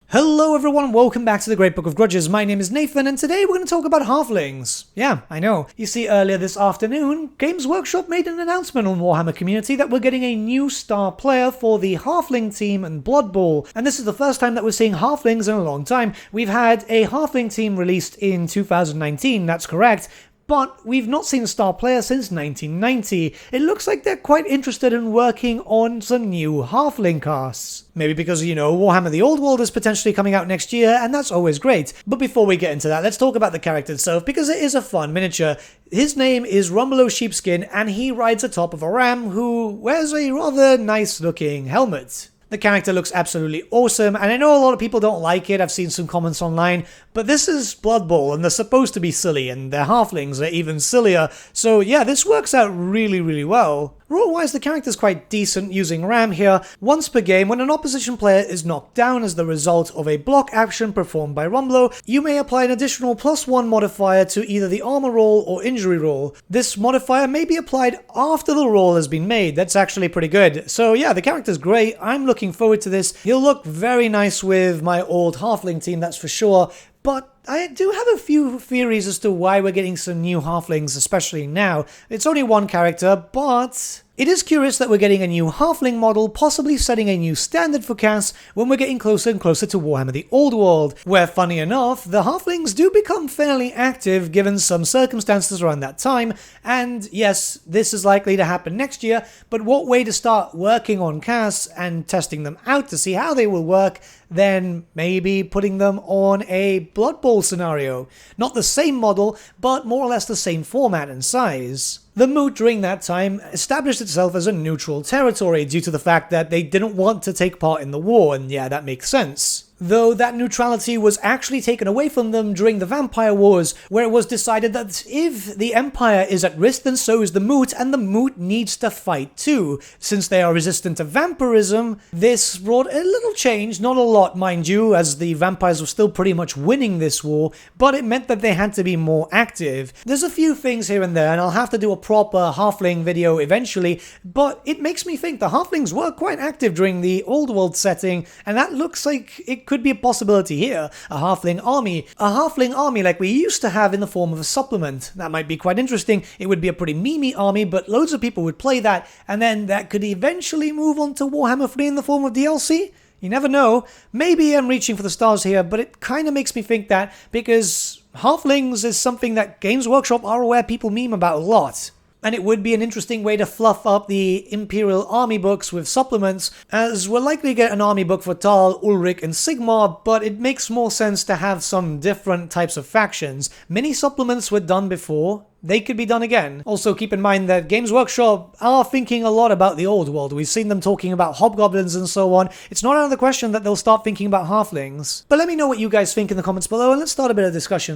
Hello everyone, welcome back to the Great Book of Grudges. My name is Nathan, and today we're going to talk about halflings. Yeah, I know. You see, earlier this afternoon, Games Workshop made an announcement on Warhammer Community that we're getting a new star player for the halfling team in Blood Bowl. And this is the first time that we're seeing halflings in a long time. We've had a halfling team released in 2019, that's correct. But we've not seen a star player since 1990. It looks like they're quite interested in working on some new halfling casts. Maybe because, Warhammer The Old World is potentially coming out next year, and that's always great. But before we get into that, let's talk about the character itself, because it is a fun miniature. His name is Rumbelow Sheepskin, and he rides atop of a ram who wears a rather nice-looking helmet. The character looks absolutely awesome, and I know a lot of people don't like it. I've seen some comments online, but this is Blood Bowl, and they're supposed to be silly, and their halflings are even sillier. So yeah, this works out really, really well. Rule-wise, the character's quite decent using Ram here. Once per game, when an opposition player is knocked down as the result of a block action performed by Rumbelow, you may apply an additional +1 modifier to either the armor roll or injury roll. This modifier may be applied after the roll has been made. That's actually pretty good. So yeah, the character's great. I'm looking forward to this. He'll look very nice with my old halfling team, that's for sure. But I do have a few theories as to why we're getting some new halflings, especially now. It's only one character, but it is curious that we're getting a new halfling model, possibly setting a new standard for casts when we're getting closer and closer to Warhammer The Old World, where, funny enough, the halflings do become fairly active given some circumstances around that time. And yes, this is likely to happen next year, but what way to start working on casts and testing them out to see how they will work than maybe putting them on a Blood Bowl scenario. Not the same model, but more or less the same format and size. The Moot during that time established itself as a neutral territory due to the fact that they didn't want to take part in the war, and yeah, that makes sense. Though that neutrality was actually taken away from them during the Vampire Wars, where it was decided that if the Empire is at risk, then so is the Moot, and the Moot needs to fight too. Since they are resistant to vampirism, this brought a little change, not a lot mind you, as the vampires were still pretty much winning this war, but it meant that they had to be more active. There's a few things here and there, and I'll have to do a proper halfling video eventually, but it makes me think the halflings were quite active during the Old World setting, and that looks like it could be a possibility here. A halfling army like we used to have in the form of a supplement. That might be quite interesting. It would be a pretty memey army, but loads of people would play that, and then that could eventually move on to Warhammer 3 in the form of DLC. You never know. Maybe I'm reaching for the stars here, but it kind of makes me think that, because halflings is something that Games Workshop are aware people meme about a lot. And it would be an interesting way to fluff up the Imperial army books with supplements, as we're likely to get an army book for Tal, Ulrich, and Sigmar, but it makes more sense to have some different types of factions. Many supplements were done before. They could be done again. Also, keep in mind that Games Workshop are thinking a lot about the Old World. We've seen them talking about hobgoblins and so on. It's not out of the question that they'll start thinking about halflings. But let me know what you guys think in the comments below, and let's start a bit of discussion.